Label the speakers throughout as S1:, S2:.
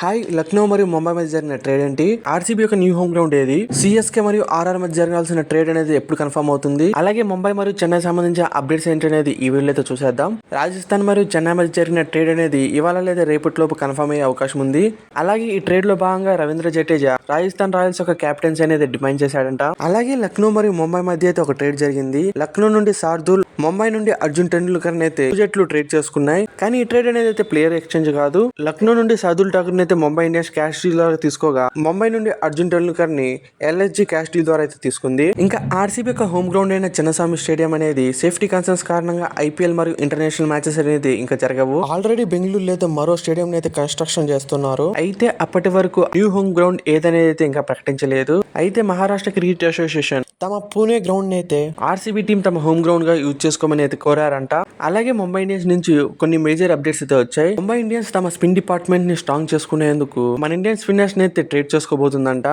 S1: Hi, Lucknow మరియు ముంబై మధ్య జరిగిన ట్రేడ్ ఏంటి? ఆర్సీబీ యొక్క న్యూ హోమ్ గ్రౌండ్ ఏది? సిఎస్కే మరియు ఆర్ఆర్ మధ్య జరగాల్సిన ట్రేడ్ అనేది ఎప్పుడు కన్ఫర్మ్ అవుతుంది? అలాగే ముంబై మరియు చెన్నై సంబంధించిన అప్డేట్స్ ఏంటి అనేది ఈ వీడియోలో అయితే చూసేద్దాం. రాజస్థాన్ మరియు చెన్నై మధ్య జరిగిన ట్రేడ్ అనేది ఇవాళ లేదా రేపటిలోపు కన్ఫర్మ్ అయ్యే అవకాశం ఉంది. అలాగే ఈ ట్రేడ్ లో భాగంగా రవీంద్ర జడేజా రాజస్థాన్ రాయల్స్ యొక్క కెప్టెన్సీ అనేది డిమాండ్ చేశాడంట. అలాగే లక్నో మరియు ముంబై మధ్య అయితే ఒక ట్రేడ్ జరిగింది. లక్నో నుండి శార్దూల్, ముంబై నుండి అర్జున్ టెండూల్కర్ అయితే జట్లు ట్రేడ్ చేసుకున్నాయి. కానీ ఈ ట్రేడ్ అనేది అయితే ప్లేయర్ ఎక్స్చేంజ్ కాదు. లక్నో నుండి శార్దూల్ ఠాకూర్ అయితే ముంబై ఇండియన్స్ క్యాష్ డీల్ ద్వారా తీసుకోగా, ముంబై నుండి అర్జున్ టెండూల్కర్ ని ఎల్ఎస్జీ క్యాష్ డీల్ ద్వారా అయితే తీసుకుంది. ఇంకా ఆర్సీబీ యొక్క హోమ్ గ్రౌండ్ అయిన చిన్నస్వామి స్టేడియం అనేది సేఫ్టీ కన్సర్న్స్ కారణంగా ఐపీఎల్ మరియు ఇంటర్నేషనల్ మ్యాచెస్ అనేది ఇంకా జరగవు. ఆల్రెడీ బెంగళూరు అయితే మరో స్టేడియం అయితే కన్స్ట్రక్షన్ చేస్తున్నారు. అయితే అప్పటి వరకు న్యూ హోమ్ గ్రౌండ్ ఏదనేది అయితే ఇంకా ప్రకటించలేదు. అయితే మహారాష్ట్ర క్రికెట్ అసోసియేషన్ తమ పూణే గ్రౌండ్ అయితే ఆర్సీబీ టీం తమ హోమ్ గ్రౌండ్ గా యూజ్ చేసుకోమని అయితే కోరారంట. అలాగే ముంబై ఇండియన్స్ నుంచి కొన్ని మేజర్ అప్డేట్స్ అయితే వచ్చాయి. ముంబై ఇండియన్స్ తమ స్పిన్ డిపార్ట్మెంట్ ని స్ట్రాంగ్ చేసుకునేందుకు మన ఇండియన్ స్పిన్నర్స్ ని అయితే ట్రేడ్ చేసుకోబోతుందంట.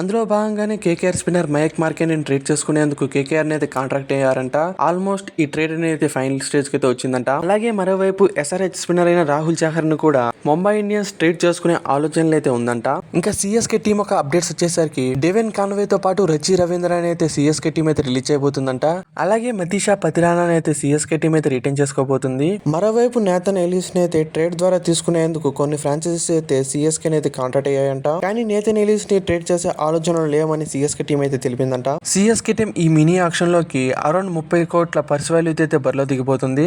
S1: అందులో భాగంగానే కేకేఆర్ స్పిన్నర్ మయక్ మార్కెన్ ని ట్రేడ్ చేసుకునేందుకు కేకేఆర్ ని అయితే కాంట్రాక్ట్ అయ్యారంట. ఆల్మోస్ట్ ఈ ట్రేడ్ అనేది ఫైనల్ స్టేజ్ కి అయితే వచ్చిందంట. అలాగే మరోవైపు ఎస్ఆర్హెచ్ స్పిన్నర్ అయిన రాహుల్ చహర్ ను కూడా ముంబై ఇండియన్స్ ట్రేడ్ చేసుకునే ఆలోచనలు అయితే ఉందంట. ఇంకా సిఎస్కే టీం ఒక అప్డేట్స్ వచ్చేసరికి డెవెన్ కాన్వే తో పాటు రచి రవీంద్ర అయితే సిఎస్కే టీం అయితే రిలీజ్ చేయబోతుందంట. అలాగే మతీషా పతిరానా అయితే సిఎస్కే టీం అయితే రిటైన్ చేసుకోబోతుంది. మరోవైపు నేతన్ ఎలీస్ ని అయితే ట్రేడ్ ద్వారా తీసుకునేందుకు కొన్ని ఫ్రాంచైజీస్ అయితే సిఎస్కే అయితే కాంట్రాక్ట్ అయ్యాయంట. కానీ నేతన్ ఎలీస్ ని ట్రేడ్ చేసే ఆలోచనలు లేవని సిఎస్కే టీం అయితే తెలిపిందంట. సిఎస్కే టీం ఈ మినీ ఆక్షన్ లోకి అరౌండ్ 30 కోట్ల పర్స్ వాల్యూ అయితే బరిలో దిగిపోతుంది.